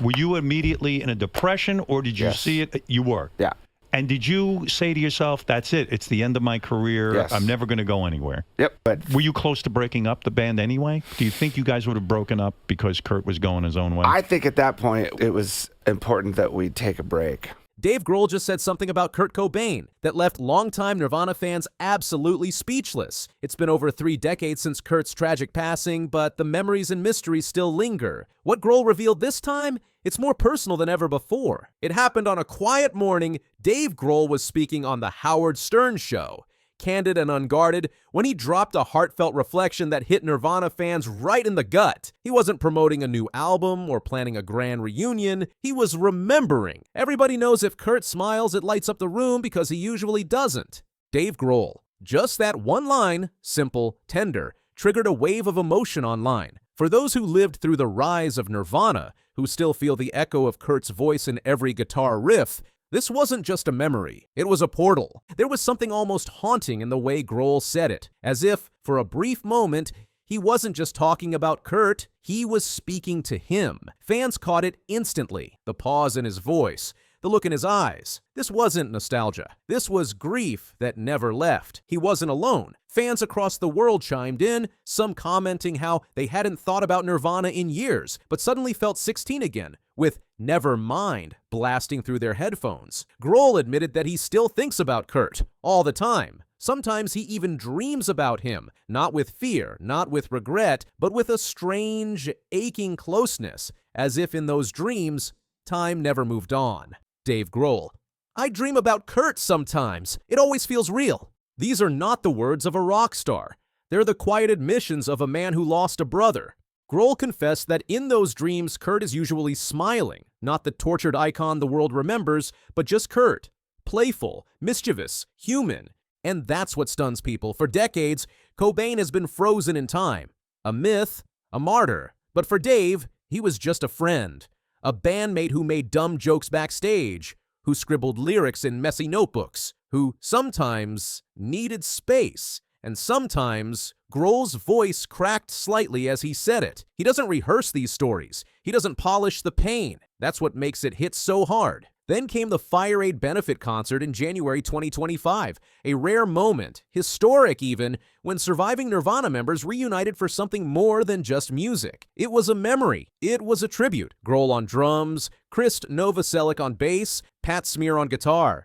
Were you immediately in a depression, or did you Yes. see it? You were. Yeah. And did you say to yourself, that's it, it's the end of my career, Yes. I'm never going to go anywhere? Yep. But Were you close to breaking up the band anyway? Do you think you guys would have broken up because Kurt was going his own way? I think at that point it was important that we take a break. Dave Grohl just said something about Kurt Cobain that left longtime Nirvana fans absolutely speechless. It's been over 3 decades since Kurt's tragic passing, but the memories and mysteries still linger. What Grohl revealed this time? It's more personal than ever before. It happened on a quiet morning. Dave Grohl was speaking on The Howard Stern Show. Candid and unguarded, when he dropped a heartfelt reflection that hit Nirvana fans right in the gut. He wasn't promoting a new album or planning a grand reunion. He was remembering. Everybody knows if Kurt smiles, it lights up the room because he usually doesn't. Dave Grohl. Just that one line, simple, tender, triggered a wave of emotion online. For those who lived through the rise of Nirvana, who still feel the echo of Kurt's voice in every guitar riff, this wasn't just a memory, it was a portal. There was something almost haunting in the way Grohl said it, as if, for a brief moment, he wasn't just talking about Kurt, he was speaking to him. Fans caught it instantly, the pause in his voice, the look in his eyes. This wasn't nostalgia. This was grief that never left. He wasn't alone. Fans across the world chimed in, some commenting how they hadn't thought about Nirvana in years, but suddenly felt 16 again, with Never Mind blasting through their headphones. Grohl admitted that he still thinks about Kurt all the time. Sometimes he even dreams about him, not with fear, not with regret, but with a strange, aching closeness, as if in those dreams, time never moved on. Dave Grohl. I dream about Kurt sometimes. It always feels real. These are not the words of a rock star. They're the quiet admissions of a man who lost a brother. Grohl confessed that in those dreams, Kurt is usually smiling, not the tortured icon the world remembers, but just Kurt. Playful, mischievous, human. And that's what stuns people. For decades, Cobain has been frozen in time. A myth, a martyr. But for Dave, he was just a friend. A bandmate who made dumb jokes backstage, who scribbled lyrics in messy notebooks, who sometimes needed space, and sometimes Grohl's voice cracked slightly as he said it. He doesn't rehearse these stories. He doesn't polish the pain. That's what makes it hit so hard. Then came the FireAid benefit concert in January 2025, a rare moment, historic even, when surviving Nirvana members reunited for something more than just music. It was a memory. It was a tribute. Grohl on drums, Chris Novoselic on bass, Pat Smear on guitar.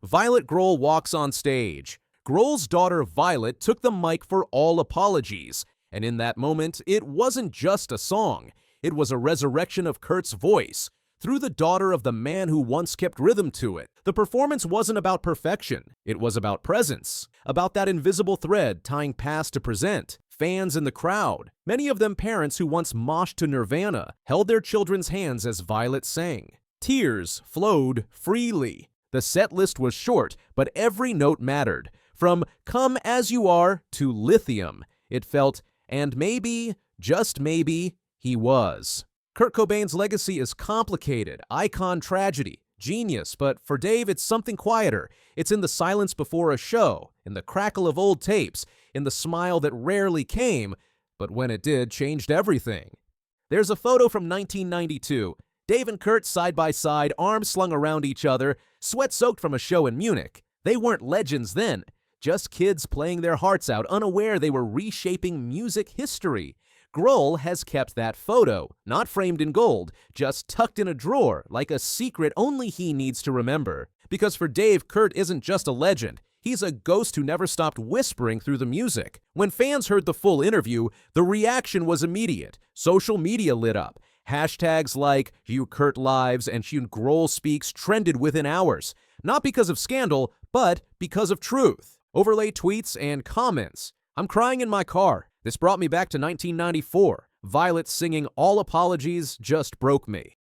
Violet Grohl walks on stage. Grohl's daughter Violet took the mic for all apologies. And in that moment, it wasn't just a song. It was a resurrection of Kurt's voice, through the daughter of the man who once kept rhythm to it. The performance wasn't about perfection. It was about presence, about that invisible thread tying past to present. Fans in the crowd, many of them parents who once moshed to Nirvana, held their children's hands as Violet sang. Tears flowed freely. The set list was short, but every note mattered. From Come As You Are to Lithium, it felt, and maybe, just maybe, he was. Kurt Cobain's legacy is complicated, icon tragedy, genius, but for Dave it's something quieter. It's in the silence before a show, in the crackle of old tapes, in the smile that rarely came, but when it did, changed everything. There's a photo from 1992. Dave and Kurt side by side, arms slung around each other, sweat soaked from a show in Munich. They weren't legends then. Just kids playing their hearts out, unaware they were reshaping music history. Grohl has kept that photo, not framed in gold, just tucked in a drawer, like a secret only he needs to remember. Because for Dave, Kurt isn't just a legend. He's a ghost who never stopped whispering through the music. When fans heard the full interview, the reaction was immediate. Social media lit up. Hashtags like Hugh Kurt Lives and Hugh Grohl Speaks trended within hours. Not because of scandal, but because of truth. Overlay tweets and comments. I'm crying in my car. This brought me back to 1994. Violet singing All Apologies Just Broke Me.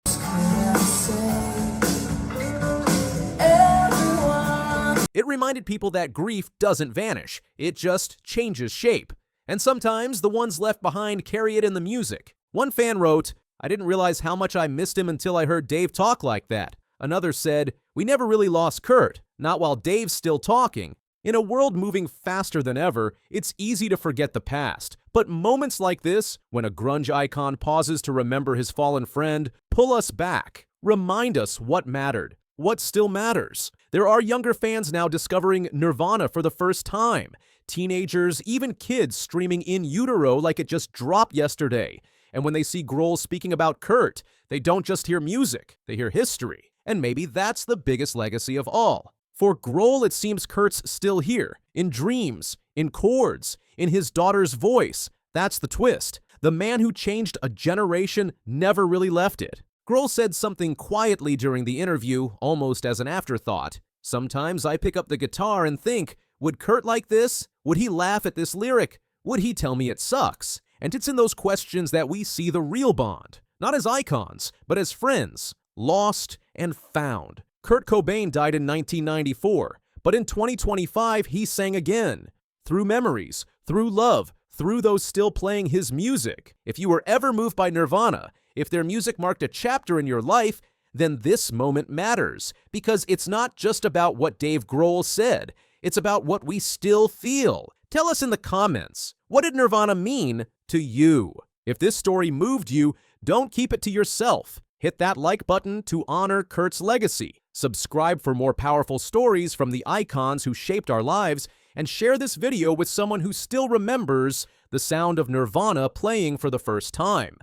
It reminded people that grief doesn't vanish. It just changes shape. And sometimes the ones left behind carry it in the music. One fan wrote, I didn't realize how much I missed him until I heard Dave talk like that. Another said, we never really lost Kurt, not while Dave's still talking. In a world moving faster than ever, it's easy to forget the past. But moments like this, when a grunge icon pauses to remember his fallen friend, pull us back. Remind us what mattered, what still matters. There are younger fans now discovering Nirvana for the first time. Teenagers, even kids streaming In Utero like it just dropped yesterday. And when they see Grohl speaking about Kurt, they don't just hear music, they hear history. And maybe that's the biggest legacy of all. For Grohl, it seems Kurt's still here, in dreams, in chords, in his daughter's voice. That's the twist. The man who changed a generation never really left it. Grohl said something quietly during the interview, almost as an afterthought. Sometimes I pick up the guitar and think, would Kurt like this? Would he laugh at this lyric? Would he tell me it sucks? And it's in those questions that we see the real Bond. Not as icons, but as friends, lost and found. Kurt Cobain died in 1994, but in 2025 he sang again. Through memories, through love, through those still playing his music. If you were ever moved by Nirvana, if their music marked a chapter in your life, then this moment matters. Because it's not just about what Dave Grohl said, it's about what we still feel. Tell us in the comments, what did Nirvana mean to you? If this story moved you, don't keep it to yourself. Hit that like button to honor Kurt's legacy. Subscribe for more powerful stories from the icons who shaped our lives, and share this video with someone who still remembers the sound of Nirvana playing for the first time.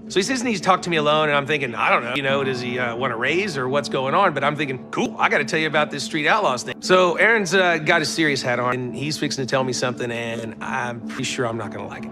So he says he needs to talk to me alone, and I'm thinking, I don't know, does he want to raise or what's going on? But I'm thinking, cool, I got to tell you about this Street Outlaws thing. So Aaron's got his serious hat on, and he's fixing to tell me something, and I'm pretty sure I'm not going to like it.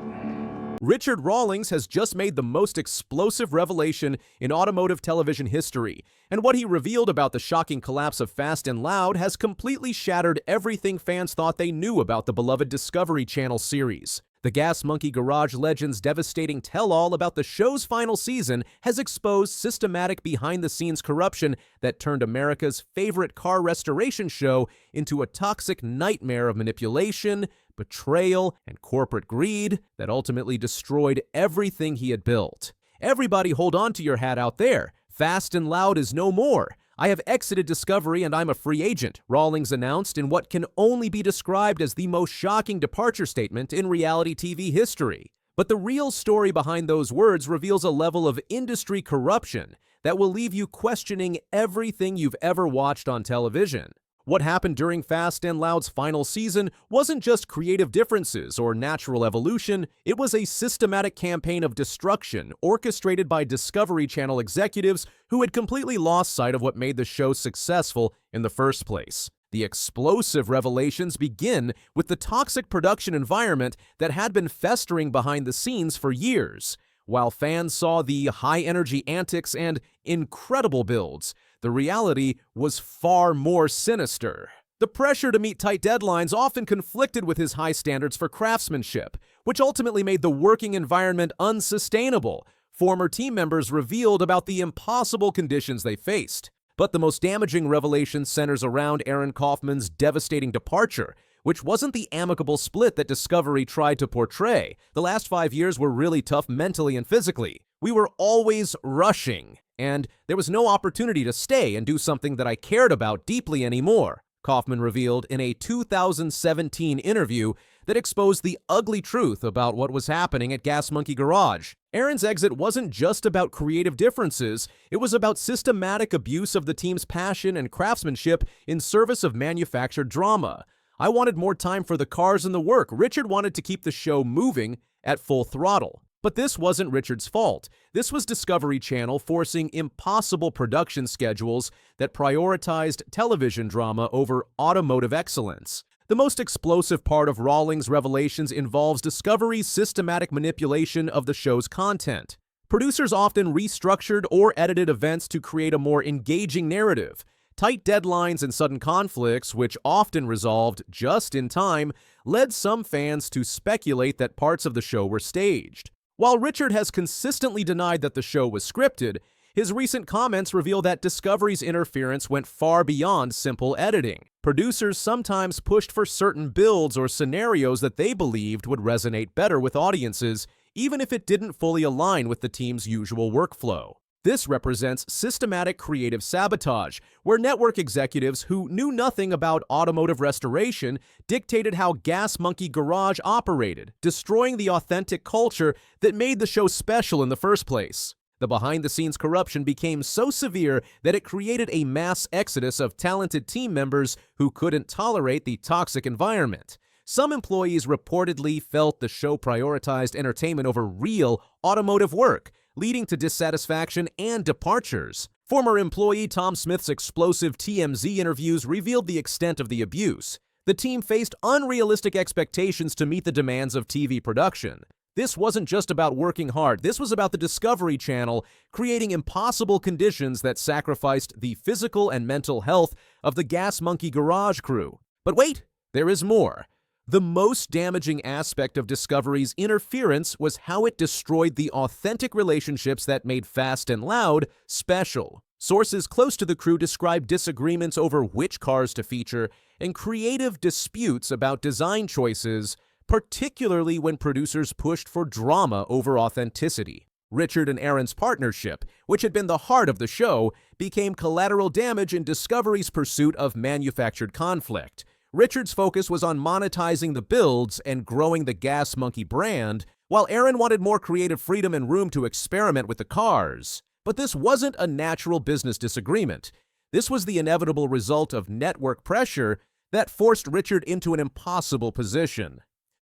Richard Rawlings has just made the most explosive revelation in automotive television history, and what he revealed about the shocking collapse of Fast and Loud has completely shattered everything fans thought they knew about the beloved Discovery Channel series. The Gas Monkey Garage legend's devastating tell-all about the show's final season has exposed systematic behind-the-scenes corruption that turned America's favorite car restoration show into a toxic nightmare of manipulation, betrayal, and corporate greed that ultimately destroyed everything he had built. Everybody hold on to your hat out there. Fast and Loud is no more. I have exited Discovery and I'm a free agent, Rawlings announced in what can only be described as the most shocking departure statement in reality TV history. But the real story behind those words reveals a level of industry corruption that will leave you questioning everything you've ever watched on television. What happened during Fast and Loud's final season wasn't just creative differences or natural evolution, it was a systematic campaign of destruction orchestrated by Discovery Channel executives who had completely lost sight of what made the show successful in the first place. The explosive revelations begin with the toxic production environment that had been festering behind the scenes for years. While fans saw the high-energy antics and incredible builds, the reality was far more sinister. The pressure to meet tight deadlines often conflicted with his high standards for craftsmanship, which ultimately made the working environment unsustainable. Former team members revealed about the impossible conditions they faced. But the most damaging revelation centers around Aaron Kaufman's devastating departure, which wasn't the amicable split that Discovery tried to portray. The last 5 years were really tough mentally and physically. We were always rushing, and there was no opportunity to stay and do something that I cared about deeply anymore, Kaufman revealed in a 2017 interview that exposed the ugly truth about what was happening at Gas Monkey Garage. Aaron's exit wasn't just about creative differences, it was about systematic abuse of the team's passion and craftsmanship in service of manufactured drama. I wanted more time for the cars and the work. Richard wanted to keep the show moving at full throttle. But this wasn't Richard's fault. This was Discovery Channel forcing impossible production schedules that prioritized television drama over automotive excellence. The most explosive part of Rawlings' revelations involves Discovery's systematic manipulation of the show's content. Producers often restructured or edited events to create a more engaging narrative. Tight deadlines and sudden conflicts, which often resolved just in time, led some fans to speculate that parts of the show were staged. While Richard has consistently denied that the show was scripted, his recent comments reveal that Discovery's interference went far beyond simple editing. Producers sometimes pushed for certain builds or scenarios that they believed would resonate better with audiences, even if it didn't fully align with the team's usual workflow. This represents systematic creative sabotage, where network executives who knew nothing about automotive restoration dictated how Gas Monkey Garage operated, destroying the authentic culture that made the show special in the first place. The behind-the-scenes corruption became so severe that it created a mass exodus of talented team members who couldn't tolerate the toxic environment. Some employees reportedly felt the show prioritized entertainment over real automotive work, leading to dissatisfaction and departures. Former employee Tom Smith's explosive TMZ interviews revealed the extent of the abuse. The team faced unrealistic expectations to meet the demands of TV production. This wasn't just about working hard, this was about the Discovery Channel creating impossible conditions that sacrificed the physical and mental health of the Gas Monkey Garage crew. But wait, there is more. The most damaging aspect of Discovery's interference was how it destroyed the authentic relationships that made Fast and Loud special. Sources close to the crew describe disagreements over which cars to feature and creative disputes about design choices, particularly when producers pushed for drama over authenticity. Richard and Aaron's partnership, which had been the heart of the show, became collateral damage in Discovery's pursuit of manufactured conflict. Richard's focus was on monetizing the builds and growing the Gas Monkey brand, while Aaron wanted more creative freedom and room to experiment with the cars. But this wasn't a natural business disagreement. This was the inevitable result of network pressure that forced Richard into an impossible position.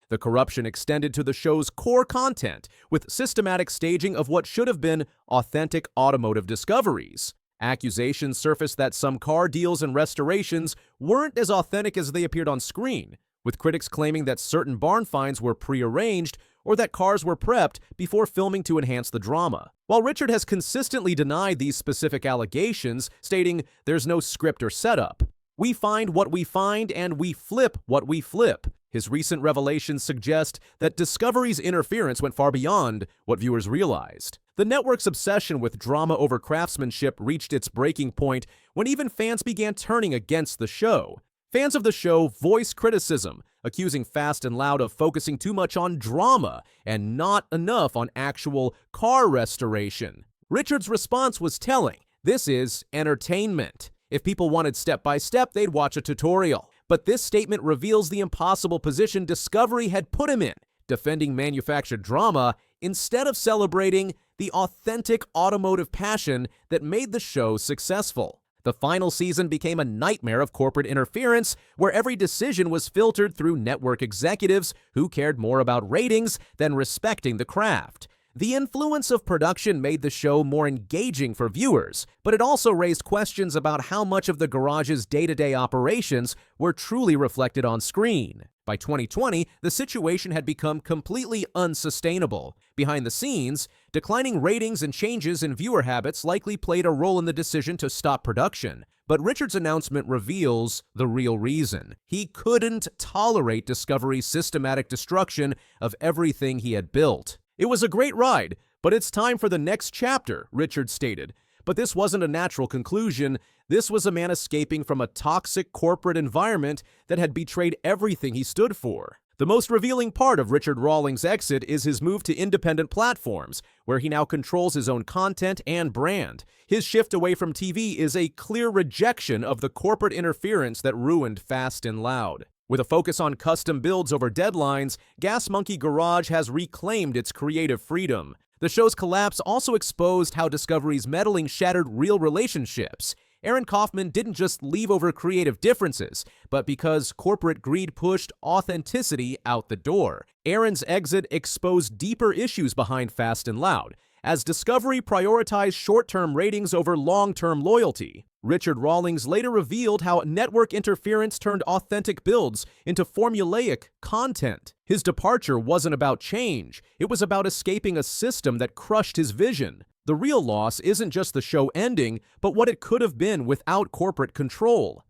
The corruption extended to the show's core content, with systematic staging of what should have been authentic automotive discoveries. Accusations surfaced that some car deals and restorations weren't as authentic as they appeared on screen, with critics claiming that certain barn finds were prearranged or that cars were prepped before filming to enhance the drama. While Richard has consistently denied these specific allegations, stating there's no script or setup. We find what we find and we flip what we flip. His recent revelations suggest that Discovery's interference went far beyond what viewers realized. The network's obsession with drama over craftsmanship reached its breaking point when even fans began turning against the show. Fans of the show voiced criticism, accusing Fast and Loud of focusing too much on drama and not enough on actual car restoration. Richard's response was telling: this is entertainment. If people wanted step-by-step, they'd watch a tutorial. But this statement reveals the impossible position Discovery had put him in, defending manufactured drama instead of celebrating the authentic automotive passion that made the show successful. The final season became a nightmare of corporate interference, where every decision was filtered through network executives who cared more about ratings than respecting the craft. The influence of production made the show more engaging for viewers, but it also raised questions about how much of the garage's day-to-day operations were truly reflected on screen. By 2020, the situation had become completely unsustainable. Behind the scenes, declining ratings and changes in viewer habits likely played a role in the decision to stop production. But Richard's announcement reveals the real reason. He couldn't tolerate Discovery's systematic destruction of everything he had built. It was a great ride, but it's time for the next chapter, Richard stated. But this wasn't a natural conclusion. This was a man escaping from a toxic corporate environment that had betrayed everything he stood for. The most revealing part of Richard Rawlings' exit is his move to independent platforms, where he now controls his own content and brand. His shift away from TV is a clear rejection of the corporate interference that ruined Fast and Loud. With a focus on custom builds over deadlines, Gas Monkey Garage has reclaimed its creative freedom. The show's collapse also exposed how Discovery's meddling shattered real relationships. Aaron Kaufman didn't just leave over creative differences, but because corporate greed pushed authenticity out the door. Aaron's exit exposed deeper issues behind Fast and Loud, as Discovery prioritized short-term ratings over long-term loyalty. Richard Rawlings later revealed how network interference turned authentic builds into formulaic content. His departure wasn't about change, it was about escaping a system that crushed his vision. The real loss isn't just the show ending, but what it could have been without corporate control.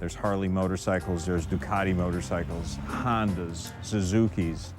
There's Harley motorcycles, there's Ducati motorcycles, Hondas, Suzukis.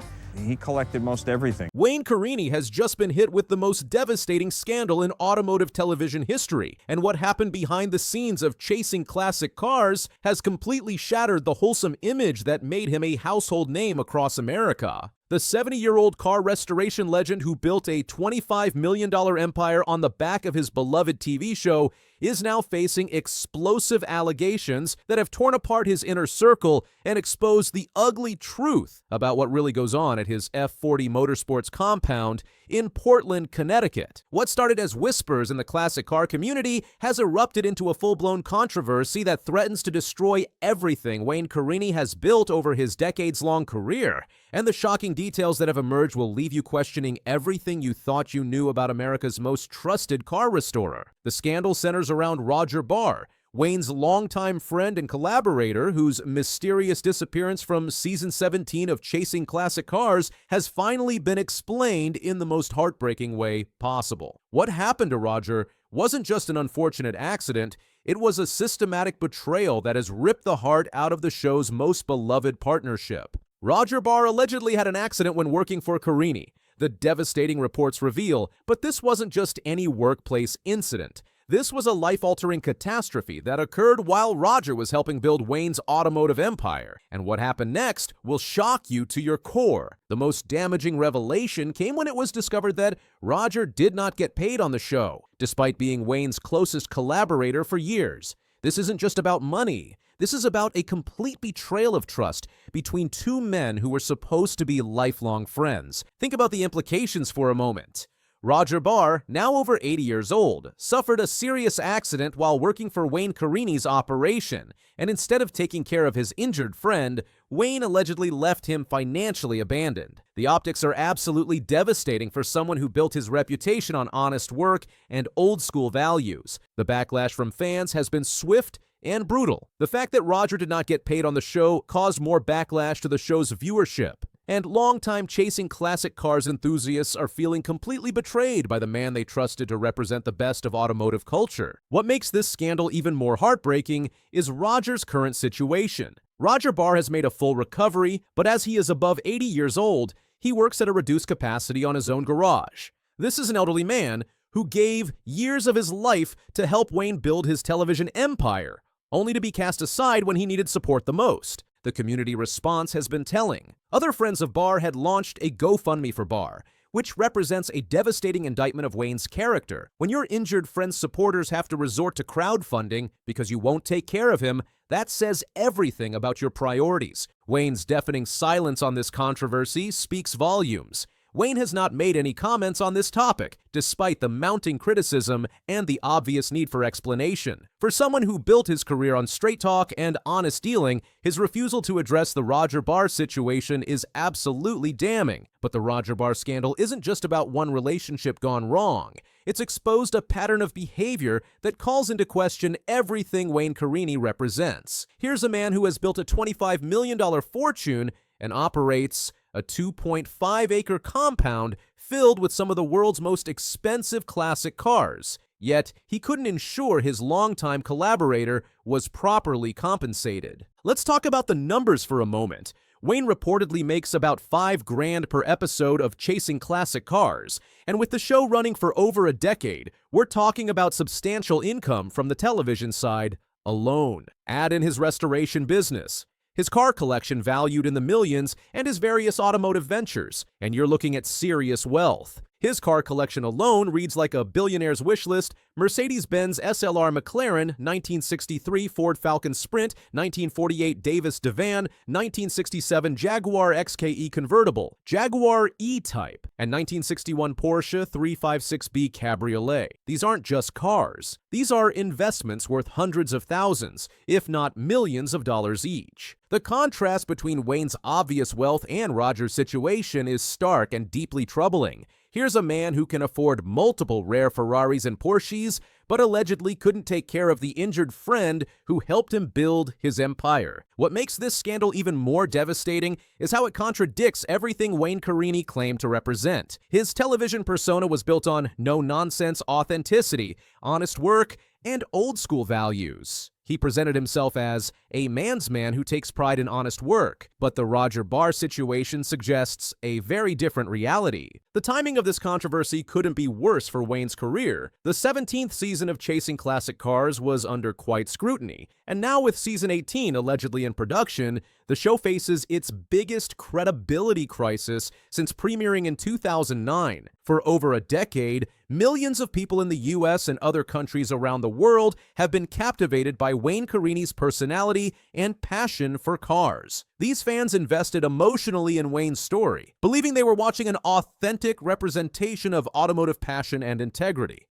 He collected most everything. Wayne Carini has just been hit with the most devastating scandal in automotive television history, and what happened behind the scenes of chasing classic cars has completely shattered the wholesome image that made him a household name across America. The 70-year-old car restoration legend who built a $25 million empire on the back of his beloved TV show is now facing explosive allegations that have torn apart his inner circle and exposed the ugly truth about what really goes on at his F40 Motorsports compound in Portland, Connecticut. What started as whispers in the classic car community has erupted into a full-blown controversy that threatens to destroy everything Wayne Carini has built over his decades-long career. And the shocking details that have emerged will leave you questioning everything you thought you knew about America's most trusted car restorer. The scandal centers around Roger Barr, Wayne's longtime friend and collaborator, whose mysterious disappearance from season 17 of Chasing Classic Cars has finally been explained in the most heartbreaking way possible. What happened to Roger wasn't just an unfortunate accident, it was a systematic betrayal that has ripped the heart out of the show's most beloved partnership. Roger Barr allegedly had an accident when working for Carini, the devastating reports reveal, but this wasn't just any workplace incident. This was a life-altering catastrophe that occurred while Roger was helping build Wayne's automotive empire. And what happened next will shock you to your core. The most damaging revelation came when it was discovered that Roger did not get paid on the show, despite being Wayne's closest collaborator for years. This isn't just about money. This is about a complete betrayal of trust between two men who were supposed to be lifelong friends. Think about the implications for a moment. Roger Barr, now over 80 years old, suffered a serious accident while working for Wayne Carini's operation, and instead of taking care of his injured friend, Wayne allegedly left him financially abandoned. The optics are absolutely devastating for someone who built his reputation on honest work and old-school values. The backlash from fans has been swift and brutal. The fact that Roger did not get paid on the show caused more backlash to the show's viewership. And longtime Chasing Classic Cars enthusiasts are feeling completely betrayed by the man they trusted to represent the best of automotive culture. What makes this scandal even more heartbreaking is Roger's current situation. Roger Barr has made a full recovery, but as he is above 80 years old, he works at a reduced capacity on his own garage. This is an elderly man who gave years of his life to help Wayne build his television empire, only to be cast aside when he needed support the most. The community response has been telling. Other friends of Barr had launched a GoFundMe for Barr, which represents a devastating indictment of Wayne's character. When your injured friend's supporters have to resort to crowdfunding because you won't take care of him, that says everything about your priorities. Wayne's deafening silence on this controversy speaks volumes. Wayne has not made any comments on this topic, despite the mounting criticism and the obvious need for explanation. For someone who built his career on straight talk and honest dealing, his refusal to address the Roger Barr situation is absolutely damning. But the Roger Barr scandal isn't just about one relationship gone wrong. It's exposed a pattern of behavior that calls into question everything Wayne Carini represents. Here's a man who has built a $25 million fortune and operates a 2.5-acre compound filled with some of the world's most expensive classic cars. Yet, he couldn't ensure his longtime collaborator was properly compensated. Let's talk about the numbers for a moment. Wayne reportedly makes about $5,000 per episode of Chasing Classic Cars, and with the show running for over a decade, we're talking about substantial income from the television side alone. Add in his restoration business, his car collection valued in the millions, and his various automotive ventures, and you're looking at serious wealth. His car collection alone reads like a billionaire's wish list: Mercedes-Benz SLR McLaren, 1963 Ford Falcon Sprint, 1948 Davis Divan, 1967 Jaguar XKE convertible, Jaguar E-Type, and 1961 Porsche 356B Cabriolet. These aren't just cars. These are investments worth hundreds of thousands, if not millions of dollars each. The contrast between Wayne's obvious wealth and Roger's situation is stark and deeply troubling. Here's a man who can afford multiple rare Ferraris and Porsches, but allegedly couldn't take care of the injured friend who helped him build his empire. What makes this scandal even more devastating is how it contradicts everything Wayne Carini claimed to represent. His television persona was built on no-nonsense authenticity, honest work, and old-school values. He presented himself as a man's man who takes pride in honest work, but the Roger Barr situation suggests a very different reality. The timing of this controversy couldn't be worse for Wayne's career. The 17th season of Chasing Classic Cars was under quite scrutiny, and now with season 18 allegedly in production, The show faces its biggest credibility crisis since premiering in 2009. For over a decade, millions of people in the US and other countries around the world have been captivated by Wayne Carini's personality and passion for cars. These fans invested emotionally in Wayne's story, believing they were watching an authentic representation of automotive passion and integrity.